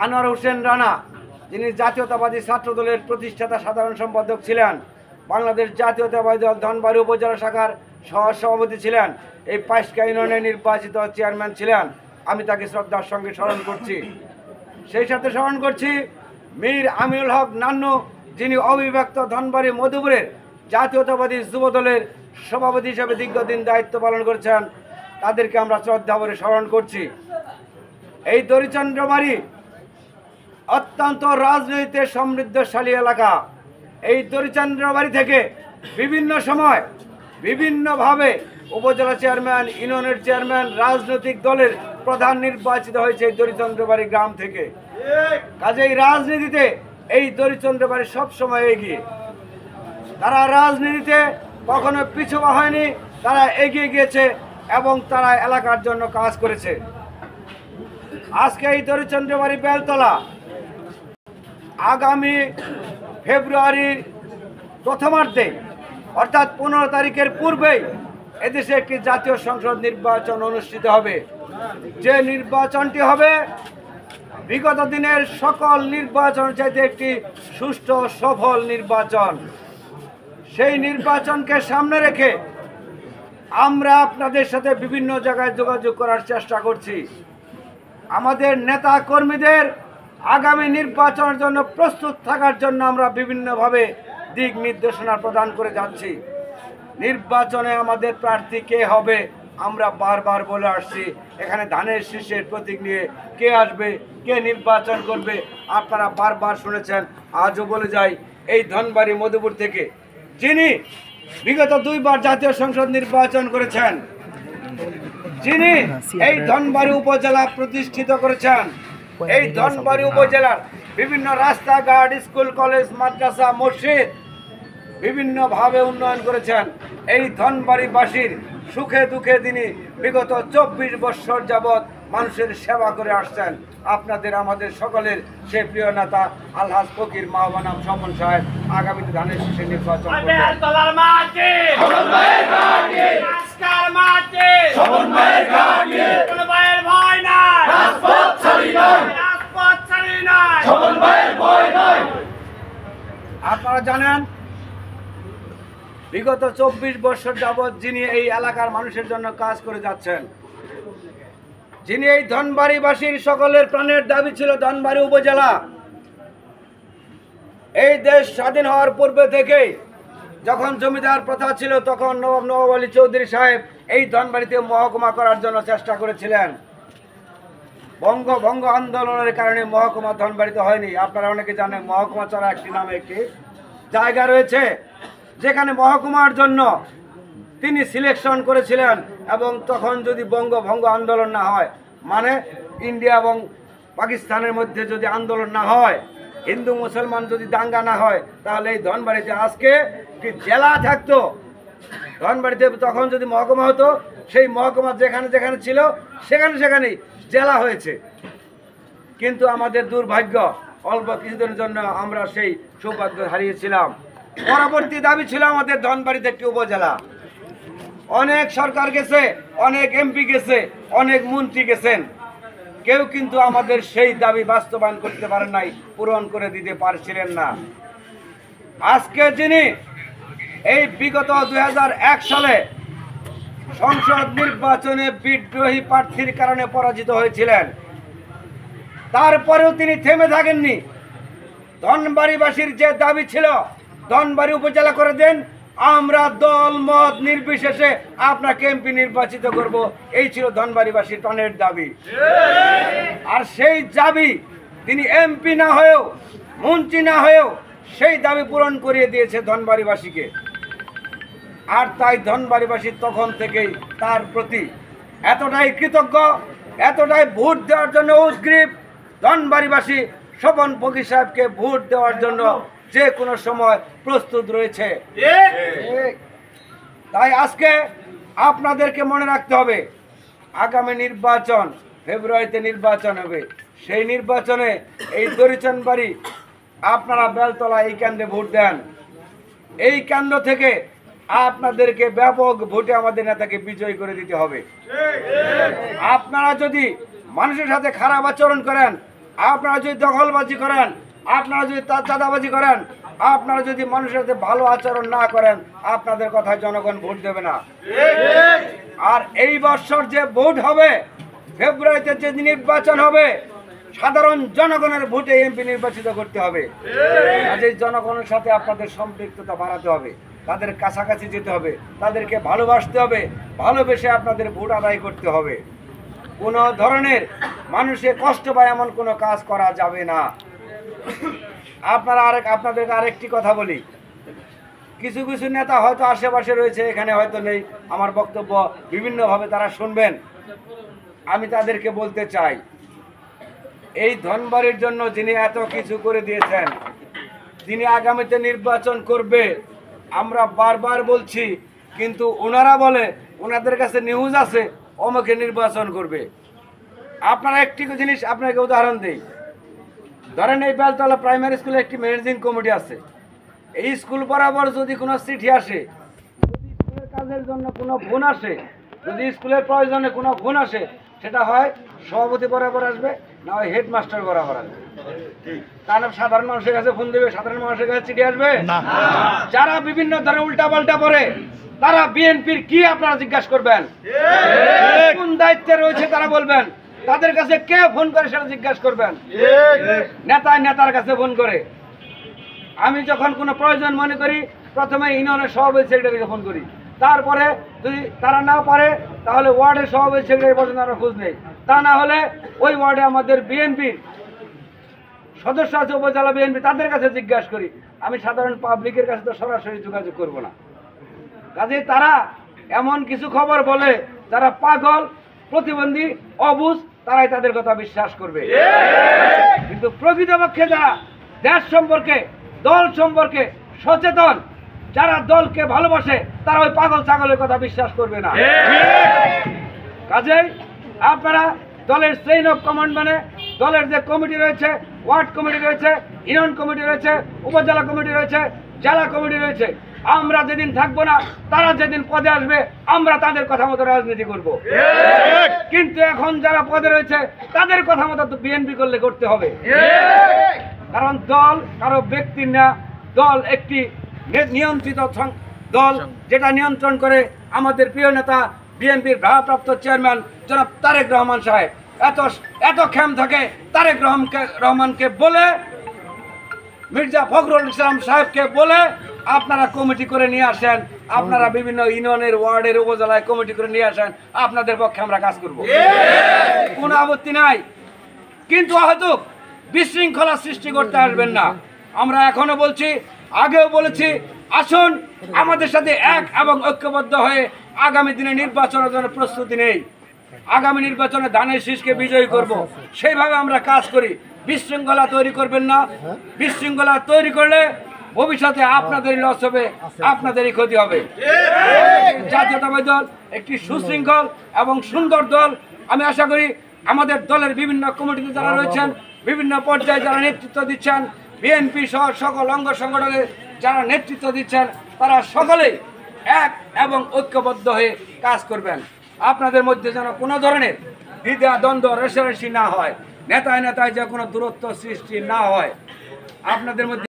আনোয়ার হোসেন রানা, যিনি জাতীয়তাবাদী ছাত্রদলের প্রতিষ্ঠাতা সাধারণ সম্পাদক ছিলেন, বাংলাদেশ জাতীয়তাবাদী দল ধনবাড়ী উপজেলা শাখার সহসভাপতি ছিলেন, এই পাইসকা ইউনিয়নের নির্বাচিত চেয়ারম্যান ছিলেন। আমি তাকে শ্রদ্ধার সঙ্গে স্মরণ করছি। সেই সাথে স্মরণ করছি মীর আমিনুল হক নান্নু, যিনি অবিভক্ত ধনবাড়ী মধুপুরের জাতীয়তাবাদী যুবদলের সভাপতি হিসেবে দীর্ঘদিন দায়িত্ব পালন করেছেন। তাদেরকে আমরা শ্রদ্ধা ভরে স্মরণ করছি। এই দরিচন্দ্রবাড়ি অত্যন্ত রাজনীতিতে সমৃদ্ধশালী এলাকা। এই দরিচন্দ্রবাড়ি থেকে বিভিন্ন সময় বিভিন্নভাবে উপজেলা চেয়ারম্যান, ইউনিয়নের চেয়ারম্যান, রাজনৈতিক দলের প্রধান নির্বাচিত হয়েছে এই দরিচন্দ্রবাড়ি গ্রাম থেকে। কাজেই রাজনীতিতে এই দরিচন্দ্রবাড়ি সবসময় এগিয়ে। তারা রাজনীতিতে কখনো পিছু হয়নি, তারা এগিয়ে গিয়েছে এবং তারা এলাকার জন্য কাজ করেছে। আজকে এই দরিচন্দ্রবাড়ি বেলতলা আগামী ফেব্রুয়ারির প্রথমার্ধে অর্থাৎ 15 তারিখের পূর্বেই এদেশে একটি জাতীয় সংসদ নির্বাচন অনুষ্ঠিত হবে। যে নির্বাচনটি হবে বিগত দিনের সকল নির্বাচন চাইতে একটি সুষ্ঠু সফল নির্বাচন। সেই নির্বাচনকে সামনে রেখে আমরা আপনাদের সাথে বিভিন্ন জায়গায় যোগাযোগ করার চেষ্টা করছি। আমাদের নেতা কর্মীদের আগামী নির্বাচনের জন্য প্রস্তুত থাকার জন্য আমরা বিভিন্নভাবে দিক নির্দেশনা প্রদান করে যাচ্ছি। নির্বাচনে আমাদের প্রার্থী কে হবে আমরা বারবার বলে আসছি। এখানে ধানের শীষের প্রতীক নিয়ে কে আসবে, কে নির্বাচন করবে আপনারা বারবার শুনেছেন। আজও বলে যাই, এই ধনবাড়ী মধুপুর থেকে যিনি বিগত 2 বার জাতীয় সংসদ নির্বাচন করেছেন, যিনি এই ধনবাড়ী উপজেলা প্রতিষ্ঠিত করেছেন, এই ধনবাড়ী উপজেলার বিভিন্ন রাস্তাঘাট, স্কুল, কলেজ, মাদ্রাসা, মসজিদ বিভিন্নভাবে উন্নয়ন করেছেন। এই ধনবাড়িবাসীর সুখে দুঃখে তিনি বিগত 24 বছর যাবৎ মানুষের সেবা করে আসছেন। আপনাদের আমাদের সকলের সে প্রিয় নেতা আলহাজ ফকির মাহবানাম সমন সাহেব আগামীতে ধানের শীষে নির্বাচন আপনারা জানেন বিগত 24 বছর যাবৎ যিনি এই এলাকার মানুষের জন্য কাজ করে যাচ্ছেন, যিনি এই ধনবাড়িবাসীর সকলের প্রাণের দাবি ছিল ধনবাড়ী উপজেলা। এই দেশ স্বাধীন হওয়ার পূর্বে থেকেই যখন জমিদার প্রথা ছিল তখন নবাব আলী চৌধুরী সাহেব এই ধনবাড়িতে মহকুমা করার জন্য চেষ্টা করেছিলেন। বঙ্গভঙ্গ আন্দোলনের কারণে মহকুমা ধনবাড়িতে হয়নি। আপনারা অনেকে জানেন মহকুমা ছাড়া একটি নামে একটি জায়গা রয়েছে যেখানে মহকুমার জন্য তিনি সিলেকশন করেছিলেন। এবং তখন যদি বঙ্গভঙ্গ আন্দোলন না হয়, মানে ইন্ডিয়া এবং পাকিস্তানের মধ্যে যদি আন্দোলন না হয়, হিন্দু মুসলমান যদি দাঙ্গা না হয়, তাহলে এই ধনবাড়িতে আজকে কি জেলা থাকতো। ধনবাড়িতে তখন যদি মহকুমা হতো, সেই মহকুমা যেখানে যেখানে ছিল সেখানে সেখানেই জেলা হয়েছে। কিন্তু আমাদের দুর্ভাগ্য, অল্প কিছুদিনের জন্য আমরা সেই সৌভাগ্য হারিয়েছিলাম। পরবর্তী দাবি ছিল আমাদের ধনবাড়িতে একটি উপজেলা। অনেক সরকার গেছে, অনেক এমপি গেছে, অনেক মন্ত্রী গেছেন, কেউ কিন্তু আমাদের সেই দাবি বাস্তবায়ন করতে পারেন নাই, পূরণ করে দিতে পারছিলেন না। আজকে যিনি এই বিগত 2001 সালে সংসদ নির্বাচনে বিদ্রোহী প্রার্থীর কারণে পরাজিত হয়েছিলেন, তারপরেও তিনি থেমে থাকেননি। ধনবাড়িবাসীর যে দাবি ছিল ধনবাড়ী উপজেলা করে দেন, আমরা দল মত নির্বিশেষে আপনাকে এমপি নির্বাচিত করব, এই ছিল ধনবাড়িবাসীর প্রাণের দাবি। আর সেই দাবি তিনি এমপি না হয়েও, মন্ত্রী না হয়েও সেই দাবি পূরণ করিয়ে দিয়েছে ধনবাড়িবাসীকে। আর তাই ধনবাড়িবাসী তখন থেকেই তার প্রতি এতটাই কৃতজ্ঞ, এতটাই ভোট দেওয়ার জন্য উদ্গ্রীব। ধনবাড়িবাসী স্বপন ফকির সাহেবকে ভোট দেওয়ার জন্য যে কোনো সময় প্রস্তুত রয়েছে। তাই আজকে আপনাদেরকে মনে রাখতে হবে, আগামী নির্বাচন ফেব্রুয়ারিতে নির্বাচন হবে। সেই নির্বাচনে এই দরিচন্দ্রবাড়ি আপনারা বেলতলা এই কেন্দ্রে ভোট দেন। এই কেন্দ্র থেকে আপনাদেরকে ব্যাপক ভোটে আমাদের নেতাকে বিজয়ী করে দিতে হবে। আপনারা যদি মানুষের সাথে খারাপ আচরণ করেন, আপনারা যদি দখলবাজি করেন, আপনারা যদি চাঁদাবাজি করেন, আপনারা যদি মানুষের সাথে ভালো আচরণ না করেন, আপনাদের কথায় জনগণ ভোট দেবে না। আর এই বছর যে ভোট হবে, ফেব্রুয়ারিতে যে নির্বাচন হবে, সাধারণ জনগণের ভোটে এমপি নির্বাচিত করতে হবে। আজ এই জনগণের সাথে আপনাদের সম্পৃক্ততা বাড়াতে হবে, তাদের কাছাকাছি যেতে হবে, তাদেরকে ভালোবাসতে হবে, ভালোবেসে আপনাদের ভোট আদায় করতে হবে। কোনো ধরনের মানুষের কষ্ট পায় এমন কোনো কাজ করা যাবে না। আপনাদেরকে আরেকটি কথা বলি, কিছু কিছু নেতা হয়তো আশেপাশে রয়েছে, এখানে হয়তো নেই, আমার বক্তব্য বিভিন্নভাবে তারা শুনবেন। আমি তাদেরকে বলতে চাই, এই ধনবাড়ির জন্য যিনি এত কিছু করে দিয়েছেন, তিনি আগামীতে নির্বাচন করবে আমরা বারবার বলছি, কিন্তু ওনারা বলে ওনাদের কাছে নিউজ আছে অমুকে নির্বাচন করবে। আপনারা একটি জিনিস আপনাকে উদাহরণ দিই, ধরেন এই বেলতলা প্রাইমারি স্কুলে একটি ম্যানেজিং কমিটি আছে। এই স্কুল বরাবর যদি কোনো চিঠি আসে, যদি স্কুলের কাজের জন্য কোনো ফোন আসে, যদি স্কুলের প্রয়োজনে কোনো ফোন আসে, সেটা হয় সভাপতি বরাবর আসবে, না হয় হেডমাস্টার বরাবর আসবে। কারণ সাধারণ মানুষের কাছে ফোন দেবে, সাধারণ মানুষের কাছে চিঠি আসবে না। যারা বিভিন্ন ধরনের উল্টাপাল্টা করে, তারা বিএনপির কি আপনারা জিজ্ঞাসা করবেন, কোন দায়িত্বে রয়েছে তারা বলবেন, তাদের কাছে কে ফোন করে সেটা জিজ্ঞাসা করবেন। নেতার কাছে ফোন করে। আমি যখন কোনো প্রয়োজন মনে করি, প্রথমে ইউনিয়নের সভাপতি সেক্রেটারিকে ফোন করি, তারপরে যদি তারা না পারে তাহলে ওয়ার্ডের সভাপতি সেক্রেটারি পর্যন্ত আমরা খোঁজ নেই। তা না হলে ওই ওয়ার্ডে আমাদের বিএনপির সদস্য আছে, উপজেলা বিএনপি, তাদের কাছে জিজ্ঞাসা করি। আমি সাধারণ পাবলিকের কাছে তো সরাসরি যোগাযোগ করব না। কাজে তারা এমন কিছু খবর বলে, যারা পাগল, প্রতিবন্ধী, অবুঝ, তারাই তাদের কথা বিশ্বাস করবে। কিন্তু প্রকৃতপক্ষে যারা দেশ সম্পর্কে, দল সম্পর্কে সচেতন, যারা দলকে ভালোবাসে, তারা ওই পাগল ছাগলের কথা বিশ্বাস করবে না। কাজেই আপনারা দলের চেইন অফ কমান্ড, মানে দলের যে কমিটি রয়েছে, ওয়ার্ড কমিটি রয়েছে, ইউনিয়ন কমিটি রয়েছে, উপজেলা কমিটি রয়েছে, জেলা কমিটি রয়েছে, আমরা যেদিন থাকবো না, তারা যেদিন পদে আসবে, আমরা তাদের কথা মতো রাজনীতি করব। কিন্তু এখন যারা পদে রয়েছে, তাদের কথা মতো তো বিএনপি করলে করতে হবে। কারণ দল কারো ব্যক্তির না, দল একটি নিয়ন্ত্রিত দল, যেটা নিয়ন্ত্রণ করে আমাদের প্রিয় নেতা বিএনপির ভারপ্রাপ্ত চেয়ারম্যান জনাব তারেক রহমান সাহেব। এত ক্ষেম থাকে তারেক রহমানকে বলে, মির্জা ফখরুল ইসলাম সাহেবকে বলে আপনারা কমিটি করে নিয়ে আসেন, আপনারা বিভিন্ন ইউনিয়নের, ওয়ার্ডের, উপজেলায় কমিটি করে নিয়ে আসেন, আপনাদের পক্ষে আমরা কাজ করব, কোনো আপত্তি নাই। কিন্তু হয়তো বিশৃঙ্খলা সৃষ্টি করতে আসবেন না। আমরা এখনো বলছি, আগেও বলেছি, আসুন আমাদের সাথে এক এবং ঐক্যবদ্ধ হয়ে আগামী দিনে নির্বাচনের জন্য প্রস্তুতি নেই। আগামী নির্বাচনে ধানের শীষকে বিজয়ী করব, সেইভাবে আমরা কাজ করি। বিশৃঙ্খলা তৈরি করবেন না। বিশৃঙ্খলা তৈরি করলে ভবিষ্যতে আপনাদেরই লস হবে, আপনাদেরই ক্ষতি হবে। জাতীয়তাবাদী দল একটি সুশৃঙ্খল এবং সুন্দর দল। আমি আশা করি আমাদের দলের বিভিন্ন কমিটিতে যারা রয়েছেন, বিভিন্ন পর্যায়ে যারা নেতৃত্ব দিচ্ছেন, বিএনপি সহ সকল অঙ্গ সংগঠনের যারা নেতৃত্ব দিচ্ছেন, তারা সকলেই এক এবং ঐক্যবদ্ধ হয়ে কাজ করবেন। আপনাদের মধ্যে যেন কোনো ধরনের দ্বিধা, দ্বন্দ্ব, রেষারেষি না হয়, নেতায় নেতায় যে কোনো দূরত্ব সৃষ্টি না হয়। আপনাদের মধ্যে